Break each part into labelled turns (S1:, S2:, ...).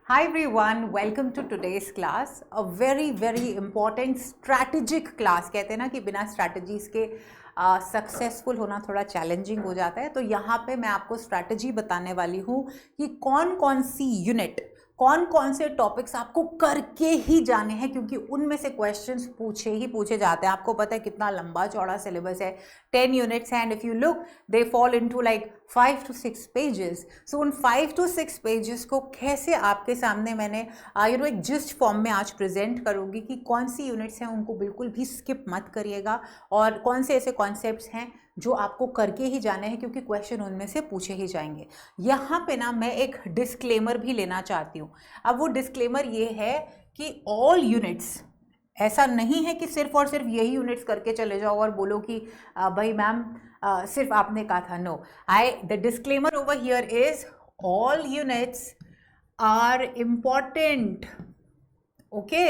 S1: Hi everyone, welcome to today's class. A very important strategic class. कहते हैं ना कि बिना स्ट्रैटेजीज के सक्सेसफुल होना थोड़ा चैलेंजिंग हो जाता है. तो यहाँ पे मैं आपको स्ट्रैटेजी बताने वाली हूँ कि कौन कौन सी यूनिट, कौन कौन से टॉपिक्स आपको करके ही जाने हैं, क्योंकि उनमें से क्वेश्चंस पूछे जाते हैं. आपको पता है कितना लंबा चौड़ा सिलेबस है, 10 यूनिट्स हैं, and if you look they fall into like 5 to 6 pages. So उन 5 to 6 पेजेस को कैसे आपके सामने मैंने एक जिस्ट फॉर्म में आज प्रेजेंट करूँगी कि कौन सी यूनिट्स हैं उनको बिल्कुल भी स्किप मत करिएगा, और कौन से ऐसे कॉन्सेप्ट्स हैं जो आपको करके ही जाने हैं, क्योंकि क्वेश्चन उनमें से पूछे ही जाएंगे. यहाँ पे ना मैं एक डिस्क्लेमर भी लेना चाहती हूँ. अब वो डिस्क्लेमर ये है कि ऑल यूनिट्स, ऐसा नहीं है कि सिर्फ और सिर्फ यही यूनिट्स करके चले जाओ और बोलो कि भाई मैम सिर्फ आपने कहा था. No, the disclaimer over here is all units are important. Okay,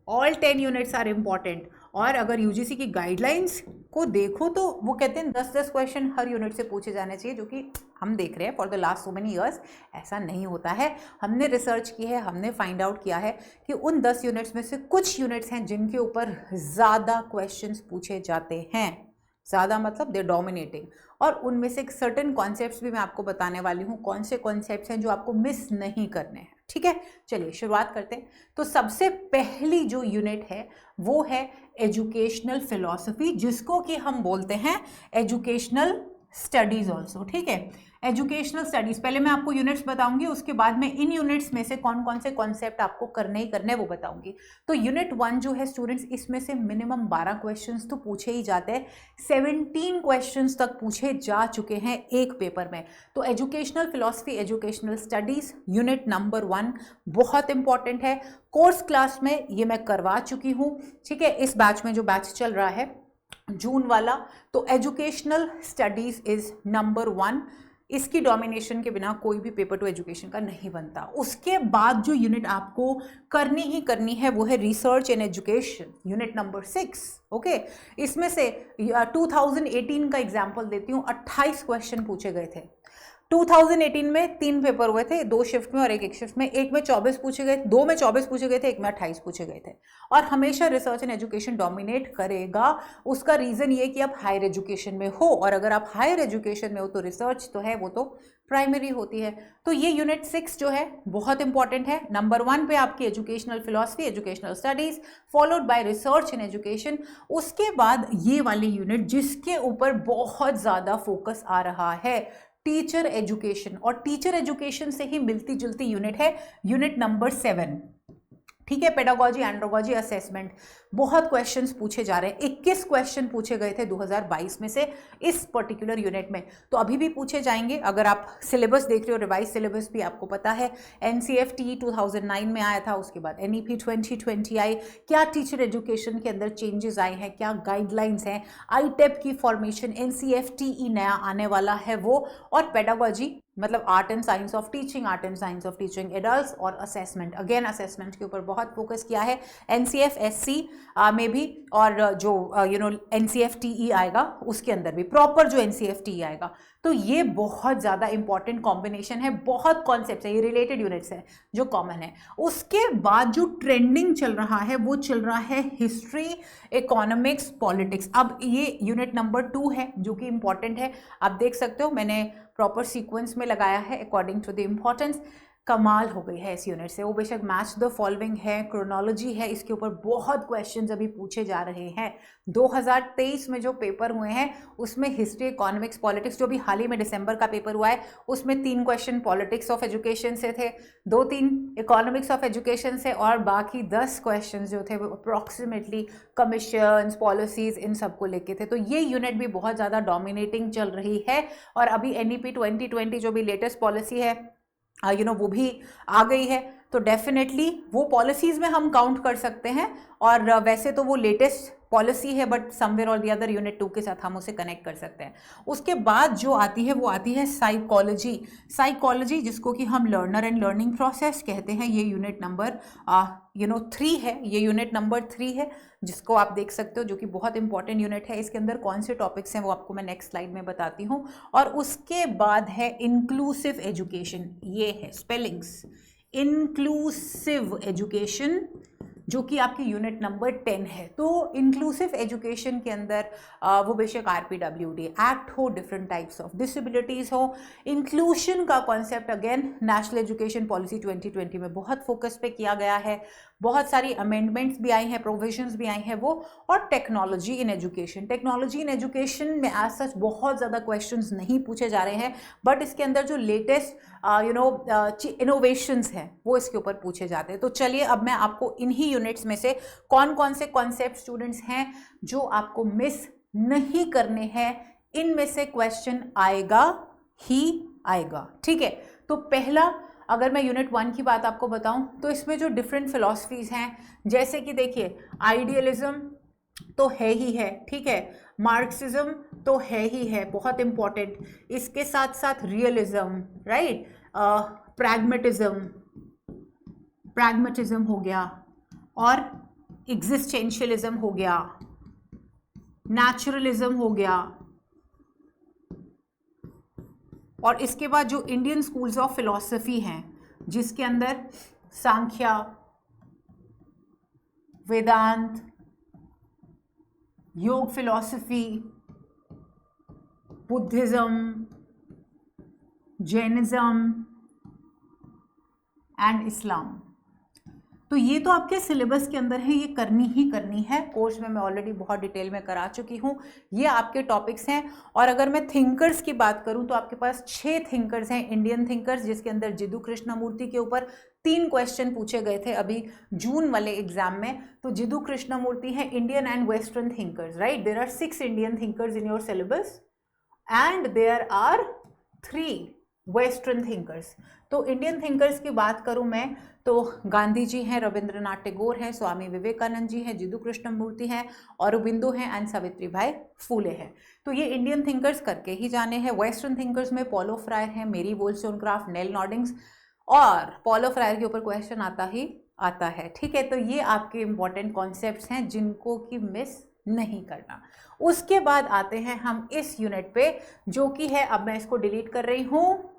S1: all 10 units are important. और अगर यूजीसी की गाइडलाइंस को देखो तो वो कहते हैं 10-10 क्वेश्चन हर यूनिट से पूछे जाने चाहिए, जो कि हम देख रहे हैं for the last so many years ऐसा नहीं होता है. हमने रिसर्च की है, हमने फाइंड आउट किया है कि उन 10 यूनिट्स में से कुछ यूनिट्स हैं जिनके ऊपर ज़्यादा क्वेश्चंस पूछे जाते हैं. ज़्यादा मतलब दे डोमिनेटिंग. और उनमें से एक सर्टेन कॉन्सेप्ट्स भी मैं आपको बताने वाली हूँ. कौन से कॉन्सेप्ट्स हैं जो आपको मिस नहीं करने हैं. ठीक है, चलिए शुरुआत करते हैं. तो सबसे पहली जो यूनिट है वो है एजुकेशनल फिलॉसफी, जिसको कि हम बोलते हैं एजुकेशनल स्टडीज़ ऑल्सो. ठीक है, एजुकेशनल स्टडीज़. पहले मैं आपको यूनिट्स बताऊंगी, उसके बाद में इन यूनिट्स में से कौन कौन से कॉन्सेप्ट आपको करने ही करने वो बताऊंगी. तो यूनिट 1 जो है स्टूडेंट्स, इसमें से मिनिमम 12 क्वेश्चंस तो पूछे ही जाते हैं. 17 क्वेश्चंस तक पूछे जा चुके हैं एक पेपर में. तो educational philosophy, educational studies unit number 1 बहुत इंपॉर्टेंट है. कोर्स क्लास में ये मैं करवा चुकी हूँ. ठीक है, इस बैच में जो बैच चल रहा है जून वाला, तो एजुकेशनल स्टडीज़ इज नंबर 1. इसकी डोमिनेशन के बिना कोई भी पेपर टू एजुकेशन का नहीं बनता. उसके बाद जो यूनिट आपको करनी ही करनी है वो है research and education, unit number 6. Okay, इसमें से 2018 का एग्जाम्पल देती हूँ. 28 क्वेश्चन पूछे गए थे. 2018 में 3 पेपर हुए थे, 2 शिफ्ट में और एक शिफ्ट में. एक में 24 पूछे गए, 2 में 24 पूछे गए थे, एक में 28 पूछे गए थे. और हमेशा रिसर्च एंड एजुकेशन डोमिनेट करेगा. उसका रीज़न ये कि आप हायर एजुकेशन में हो, और अगर आप हायर एजुकेशन में हो तो रिसर्च तो है, वो तो प्राइमरी होती है. तो ये यूनिट 6 जो है बहुत इंपॉर्टेंट है. नंबर 1 पे आपकी educational philosophy, educational studies, followed by research and education. उसके बाद ये वाली यूनिट जिसके ऊपर बहुत ज़्यादा फोकस आ रहा है, टीचर एजुकेशन. और टीचर एजुकेशन से ही मिलती जुलती यूनिट है यूनिट नंबर 7. ठीक है, पेडागोजी, एंड्रोगोजी, असेसमेंट. बहुत क्वेश्चंस पूछे जा रहे हैं. 21 क्वेश्चन पूछे गए थे 2022 में से इस पर्टिकुलर यूनिट में. तो अभी भी पूछे जाएंगे. अगर आप सिलेबस देख रहे हो, रिवाइज सिलेबस भी आपको पता है. एनसीएफटी 2009 में आया था, उसके बाद एनईपी 2020 आई. क्या टीचर एजुकेशन के अंदर चेंजेस आए हैं, क्या गाइडलाइंस हैं, आईटेप की फॉर्मेशन, एनसीएफटीई नया आने वाला है वो, और पेडागोजी मतलब art and science of teaching, art and science of teaching adults, और असेसमेंट. अगेन असेसमेंट के ऊपर बहुत फोकस किया है एनसीएफएससी में भी, और जो एनसीएफटीई आएगा उसके अंदर भी प्रॉपर जो एनसीएफटीई आएगा. तो ये बहुत ज़्यादा इंपॉर्टेंट कॉम्बिनेशन है. बहुत कॉन्सेप्ट्स है, ये रिलेटेड यूनिट्स है जो कॉमन है. उसके बाद जो ट्रेंडिंग चल रहा है वो चल रहा है हिस्ट्री, इकोनॉमिक्स, पॉलिटिक्स. अब ये यूनिट नंबर 2 है जो कि इंपॉर्टेंट है. आप देख सकते हो मैंने प्रॉपर सीक्वेंस में लगाया है अकॉर्डिंग टू द इम्पोर्टेंस. कमाल हो गई है इस यूनिट से. वो बेशक मैच द फॉलोइंग है, क्रोनोलॉजी है, इसके ऊपर बहुत क्वेश्चंस अभी पूछे जा रहे हैं. 2023 में जो पेपर हुए हैं उसमें हिस्ट्री, इकोनॉमिक्स, पॉलिटिक्स, जो भी हाल ही में दिसंबर का पेपर हुआ है उसमें 3 क्वेश्चन पॉलिटिक्स ऑफ एजुकेशन से थे, 2-3 इकोनॉमिक्स ऑफ एजुकेशन से, और बाकी 10 क्वेश्चन जो थे वो अप्रॉक्सीमेटली कमीशंस, पॉलिसीज़, इन सबको लेके थे. तो ये यूनिट भी बहुत ज़्यादा डोमिनेटिंग चल रही है. और अभी एनईपी 2020 जो भी लेटेस्ट पॉलिसी है वो भी आ गई है. तो डेफिनेटली वो पॉलिसीज़ में हम काउंट कर सकते हैं. और वैसे तो वो लेटेस्ट पॉलिसी है, बट समवेयर और दी अदर यूनिट 2 के साथ हम उसे कनेक्ट कर सकते हैं. उसके बाद जो आती है वो आती है साइकोलॉजी. साइकोलॉजी जिसको कि हम लर्नर एंड लर्निंग प्रोसेस कहते हैं, ये यूनिट नंबर 3 है. ये यूनिट नंबर 3 है जिसको आप देख सकते हो, जो कि बहुत इंपॉर्टेंट यूनिट है. इसके अंदर कौन से टॉपिक्स हैं वो आपको मैं नेक्स्ट स्लाइड में बताती हूँ. और उसके बाद है इंक्लूसिव एजुकेशन. ये है स्पेलिंग्स, इंक्लूसिव एजुकेशन, जो कि आपकी यूनिट नंबर 10 है। तो इंक्लूसिव एजुकेशन के अंदर वो बेशक RPWD एक्ट हो, डिफरेंट टाइप्स ऑफ डिसेबिलिटीज़ हो, इंक्लूशन का concept again national education policy 2020 में बहुत फोकस पे किया गया है, बहुत सारी अमेंडमेंट्स भी आई हैं, प्रोविजंस भी आई हैं वो, और technology in education. Technology in education में एज सच बहुत ज़्यादा क्वेश्चंस नहीं पूछे जा रहे हैं, बट इसके अंदर जो लेटेस्ट इनोवेशंस हैं वो इसके ऊपर पूछे जाते हैं। तो चलिए अब मैं आपको इन्हीं यूनिट्स में से कौन कौन से कॉन्सेप्ट स्टूडेंट्स हैं जो आपको मिस नहीं करने हैं, इनमें से क्वेश्चन आएगा ही आएगा, ठीक है। तो पहला, अगर मैं यूनिट 1 की बात आपको बताऊं तो इसमें जो डिफरेंट फिलॉसफीज हैं, जैसे कि देखिए आइडियलिज्म तो है ही है, ठीक है, मार्क्सिज्म तो है ही है, बहुत इंपॉर्टेंट, इसके साथ साथ रियलिज्म, राइट, प्रैग्मेटिज्म हो गया, और एग्जिस्टेंशियलिज्म हो गया, नेचुरलिज्म हो गया, और इसके बाद जो इंडियन स्कूल्स ऑफ फिलॉसफी हैं जिसके अंदर सांख्य, वेदांत, योग philosophy, Buddhism, Jainism and Islam, तो ये तो आपके सिलेबस के अंदर है, ये करनी ही करनी है। कोर्स में मैं ऑलरेडी बहुत डिटेल में करा चुकी हूँ, ये आपके टॉपिक्स हैं। और अगर मैं थिंकर्स की बात करूँ तो आपके पास 6 थिंकर्स हैं, इंडियन थिंकर्स, जिसके अंदर जिदू कृष्णमूर्ति के ऊपर 3 क्वेश्चन पूछे गए थे अभी जून वाले एग्जाम में। तो जिदू कृष्णमूर्ति है Indian and western thinkers, right, there are 6 Indian thinkers in your syllabus and there are 3 western thinkers. तो इंडियन थिंकर्स की बात करूं मैं तो गांधी जी हैं, रविंद्रनाथ टैगोर हैं, स्वामी विवेकानंद जी हैं, जिदू कृष्णमूर्ति हैं, औरबिंदो हैं एंड सावित्री भाई फूले हैं। तो ये इंडियन थिंकर्स करके ही जाने हैं। वेस्टर्न थिंकर्स में पॉलो फ्रायर हैं, मेरी वोल्सोनक्राफ्ट, नेल नॉर्डिंग्स, और पॉलो फ्रायर के ऊपर क्वेश्चन आता ही आता है, ठीक है। तो ये आपके इंपॉर्टेंट कॉन्सेप्ट्स हैं जिनको कि मिस नहीं करना। उसके बाद आते हैं हम इस यूनिट पे, जो कि है, अब मैं इसको डिलीट कर रही हूँ,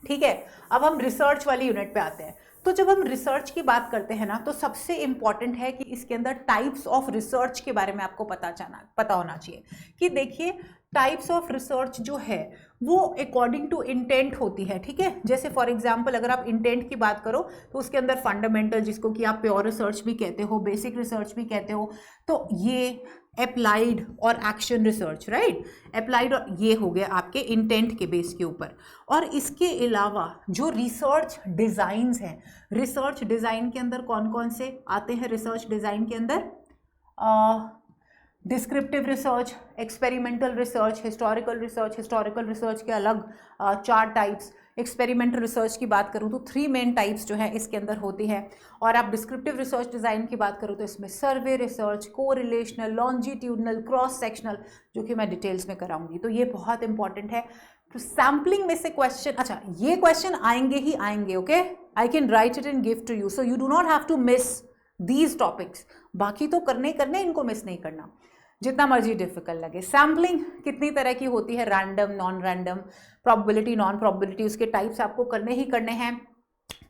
S1: ठीक है। अब हम रिसर्च वाली यूनिट पे आते हैं। तो जब हम रिसर्च की बात करते हैं ना, तो सबसे इंपॉर्टेंट है कि इसके अंदर टाइप्स ऑफ रिसर्च के बारे में आपको पता होना चाहिए। कि देखिए टाइप्स ऑफ रिसर्च जो है वो अकॉर्डिंग टू इंटेंट होती है, ठीक है। जैसे फॉर एग्जांपल अगर आप इंटेंट की बात करो तो उसके अंदर फंडामेंटल, जिसको कि आप प्योर रिसर्च भी कहते हो, बेसिक रिसर्च भी कहते हो, तो ये अप्लाइड और एक्शन रिसर्च, राइट, अप्लाइड, और ये हो गया आपके इंटेंट के बेस के ऊपर। और इसके अलावा जो रिसर्च डिज़ाइंस हैं, रिसर्च डिज़ाइन के अंदर कौन कौन से आते हैं? रिसर्च डिज़ाइन के अंदर descriptive research, experimental research, historical research. Historical research के अलग 4 टाइप्स। एक्सपेरिमेंटल रिसर्च की बात करूँ तो 3 मेन टाइप्स जो है इसके अंदर होती है। और आप डिस्क्रिप्टिव रिसर्च डिज़ाइन की बात करूँ तो इसमें सर्वे research, correlational, longitudinal, cross sectional, जो कि मैं डिटेल्स में कराऊंगी। तो ये बहुत इंपॉर्टेंट है। तो सैम्पलिंग में से क्वेश्चन, अच्छा ये क्वेश्चन आएंगे ही आएंगे, okay, I can write it in give to you, so you do not have to miss these topics. बाकी तो करने करने, इनको मिस नहीं करना, जितना मर्जी डिफिकल्ट लगे। सैम्पलिंग कितनी तरह की होती है? Random, non random, probability, non probability, उसके टाइप्स आपको करने ही करने हैं।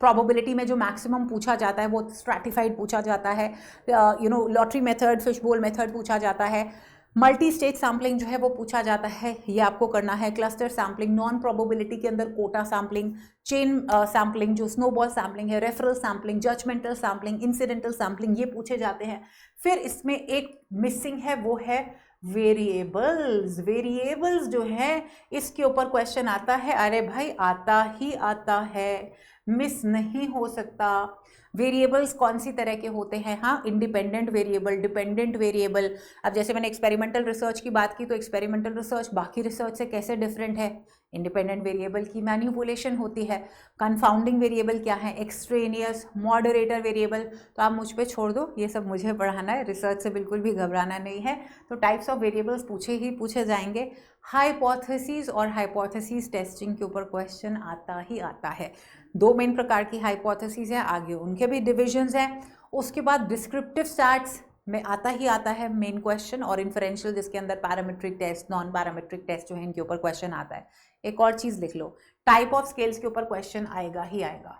S1: प्रोबेबिलिटी में जो मैक्सिमम पूछा जाता है वो स्ट्रैटिफाइड पूछा जाता है, लॉटरी मेथड, फिशबोल मेथड पूछा जाता है। मल्टी स्टेज सैम्पलिंग जो है वो पूछा जाता है, ये आपको करना है। क्लस्टर सैम्पलिंग, नॉन प्रोबेबिलिटी के अंदर कोटा सैम्पलिंग, चेन सैम्पलिंग जो स्नोबॉल सैम्पलिंग है, referral sampling, judgmental sampling, incidental sampling, ये पूछे जाते हैं। फिर इसमें एक मिसिंग है, वो है वेरिएबल्स। वेरिएबल्स जो है इसके ऊपर क्वेश्चन आता है, अरे भाई आता ही आता है, मिस नहीं हो सकता। वेरिएबल्स कौन सी तरह के होते हैं? हाँ, इंडिपेंडेंट वेरिएबल, डिपेंडेंट वेरिएबल। अब जैसे मैंने एक्सपेरिमेंटल रिसर्च की बात की, तो एक्सपेरिमेंटल रिसर्च बाकी रिसर्च से कैसे डिफरेंट है? इंडिपेंडेंट वेरिएबल की मैनिपुलेशन होती है। कंफाउंडिंग वेरिएबल क्या है? Extraneous, moderator variable. तो आप मुझ पे छोड़ दो, ये सब मुझे पढ़ाना है, रिसर्च से बिल्कुल भी घबराना नहीं है। तो टाइप्स ऑफ वेरिएबल्स पूछे ही पूछे जाएंगे। हाइपोथेसिस और हाइपोथेसिस टेस्टिंग के ऊपर क्वेश्चन आता ही आता है। 2 मेन प्रकार की हाइपोथेसिस है, आगे उनके भी डिविजन्स हैं। उसके बाद डिस्क्रिप्टिव स्टैट्स में आता ही आता है मेन क्वेश्चन, और इन्फरेंशियल जिसके अंदर parametric test, non parametric test जो है इनके ऊपर क्वेश्चन आता है। एक और चीज़ लिख लो, टाइप ऑफ स्केल्स के ऊपर क्वेश्चन आएगा ही आएगा।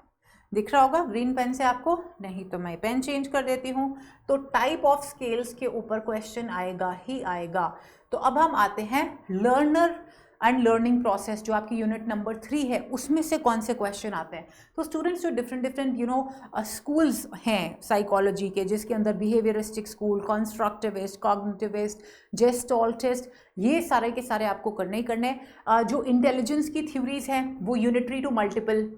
S1: दिख रहा होगा ग्रीन पेन से आपको, नहीं तो मैं पेन चेंज कर देती हूँ। तो टाइप ऑफ स्केल्स के ऊपर क्वेश्चन आएगा ही आएगा। तो अब हम आते हैं लर्नर एंड लर्निंग प्रोसेस, जो आपकी यूनिट नंबर 3 है, उसमें से कौन से क्वेश्चन आते हैं। तो स्टूडेंट्स जो डिफरेंट डिफरेंट स्कूल्स हैं साइकोलॉजी के, जिसके अंदर बिहेवियरिस्टिक स्कूल, कंस्ट्रक्टिविस्ट, कॉग्निटिविस्ट, जेस्टॉल्टिस्ट, ये सारे के सारे आपको करने ही करने। जो इंटेलिजेंस की थ्योरीज हैं वो यूनिटरी टू मल्टीपल,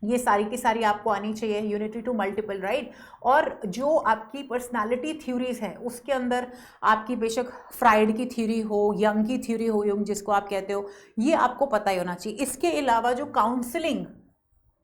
S1: ये सारी की सारी आपको आनी चाहिए, यूनिटरी टू मल्टीपल, राइट। और जो आपकी पर्सनालिटी थ्योरीज है उसके अंदर आपकी बेशक फ्राइड की थ्योरी हो, यंग की थ्योरी हो, यंग जिसको आप कहते हो, ये आपको पता ही होना चाहिए। इसके अलावा जो काउंसलिंग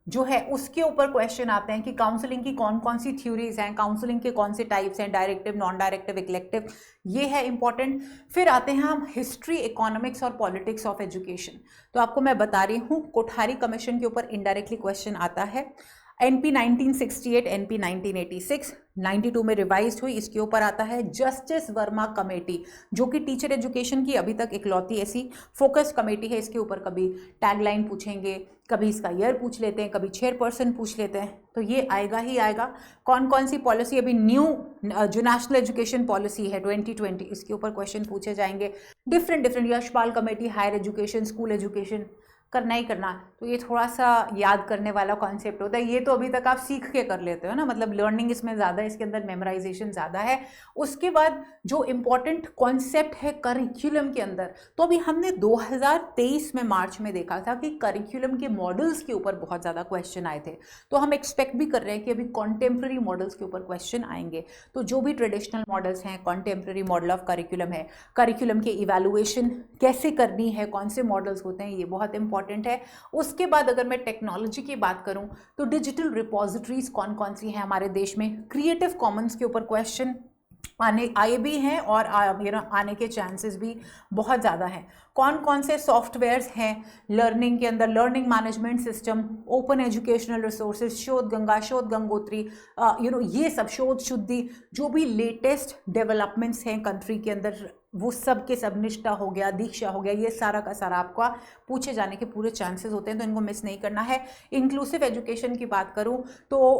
S1: जो है उसके ऊपर क्वेश्चन आते हैं कि काउंसलिंग की कौन कौन सी थ्योरीज हैं, काउंसलिंग के कौन से टाइप्स हैं, डायरेक्टिव, नॉन डायरेक्टिव, इक्लेक्टिव, ये है इंपॉर्टेंट। फिर आते हैं हम हिस्ट्री, इकोनॉमिक्स और पॉलिटिक्स ऑफ एजुकेशन। तो आपको मैं बता रही हूँ कोठारी कमीशन के ऊपर इनडायरेक्टली क्वेश्चन आता है। एनपी 1968, एनपी 1986, 92 में रिवाइज हुई, इसके ऊपर आता है जस्टिस वर्मा कमेटी, जो कि टीचर एजुकेशन की अभी तक इकलौती ऐसी फोकस कमेटी है। इसके ऊपर कभी टैगलाइन पूछेंगे, कभी इसका ईयर पूछ लेते हैं, कभी चेयरपर्सन पूछ लेते हैं, तो ये आएगा ही आएगा। कौन कौन सी पॉलिसी अभी न्यू जो नेशनल एजुकेशन पॉलिसी है 2020, इसके ऊपर क्वेश्चन पूछे जाएंगे। Different different Yashpal committee, higher education, school education, करना ही करना। तो ये थोड़ा सा याद करने वाला कॉन्सेप्ट होता है, ये तो अभी तक आप सीख के कर लेते हो ना, मतलब लर्निंग इसमें ज़्यादा, इसके अंदर मेमोराइजेशन ज़्यादा है। उसके बाद जो इम्पॉर्टेंट कॉन्सेप्ट है करिकुलम के अंदर, तो अभी हमने 2023 में मार्च में देखा था कि करिकुलम के मॉडल्स के ऊपर बहुत ज़्यादा क्वेश्चन आए थे। तो हम एक्सपेक्ट भी कर रहे हैं कि अभी कॉन्टेम्प्रेरी मॉडल्स के ऊपर क्वेश्चन आएंगे। तो जो भी ट्रेडिशनल मॉडल्स हैं, कॉन्टेम्प्रेरी मॉडल ऑफ करिकुलम है, करिकुलम के इवैल्यूएशन कैसे करनी है, कौन से मॉडल्स होते हैं, ये बहुत इंपॉर्टेंट है। उसके बाद अगर मैं टेक्नोलॉजी की बात करूं तो डिजिटल रिपोजिटरीज कौन कौन सी हैं हमारे देश में, क्रिएटिव कॉमन्स के ऊपर क्वेश्चन आए भी हैं और आने के चांसेस भी बहुत ज़्यादा हैं। कौन कौन से सॉफ्टवेयर्स हैं लर्निंग के अंदर, learning management system, open educational resources, शोध गंगा, शोध गंगोत्री, ये सब, शोध शुद्धि, जो भी लेटेस्ट डेवलपमेंट्स हैं कंट्री के अंदर, वो सब के सब, निष्ठा हो गया, दीक्षा हो गया, ये सारा का सारा आपका पूछे जाने के पूरे चांसेस होते हैं, तो इनको मिस नहीं करना है। इंक्लूसिव एजुकेशन की बात करूं तो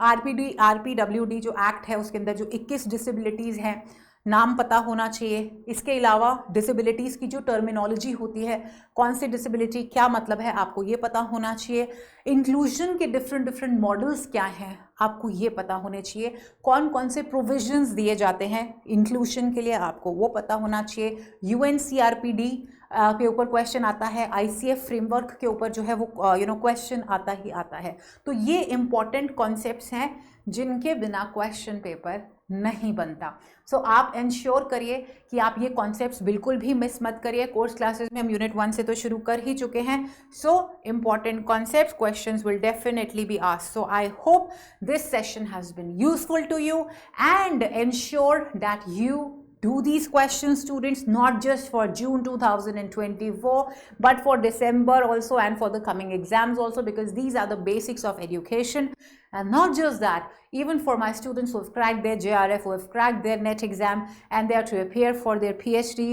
S1: आरपीडब्ल्यूडी जो एक्ट है उसके अंदर जो 21 डिसेबिलिटीज़ हैं, नाम पता होना चाहिए। इसके अलावा डिसेबिलिटीज़ की जो टर्मिनोलॉजी होती है, कौन सी डिसेबिलिटी क्या मतलब है, आपको ये पता होना चाहिए। इंक्लूजन के डिफरेंट डिफरेंट मॉडल्स क्या हैं, आपको ये पता होने चाहिए। कौन कौन से प्रोविजंस दिए जाते हैं इंक्लूजन के लिए, आपको वो पता होना चाहिए। यूएनसीआरपीडी के ऊपर क्वेश्चन आता है, आईसीएफ फ्रेमवर्क के ऊपर जो है वो क्वेश्चन आता ही आता है। तो ये इंपॉर्टेंट कॉन्सेप्ट्स हैं जिनके बिना क्वेश्चन पेपर नहीं बनता। सो आप इंश्योर करिए कि आप ये कॉन्सेप्ट्स बिल्कुल भी मिस मत करिए। कोर्स क्लासेस में हम यूनिट 1 से तो शुरू कर ही चुके हैं। So important concepts, questions will definitely be asked. So I hope this session has been useful to you and ensure that you do these questions, students, not just for June 2024 but for December also and for the coming exams also, because these are the basics of education. And not just that, even for my students who have cracked their JRF, who have cracked their NET exam and they have to appear for their PhD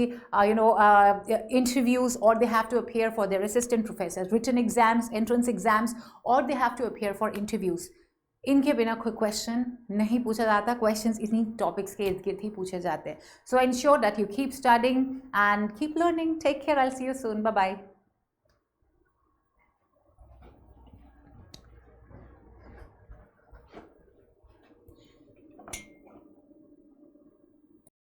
S1: interviews, or they have to appear for their assistant professors written exams, entrance exams, or they have to appear for interviews, इनके बिना कोई question नहीं पूछा जाता। Questions इन्हीं topics के इर्द गिर्द ही पूछे जाते हैं। So ensure that you keep studying and keep learning. Take care, I will see you soon, bye bye.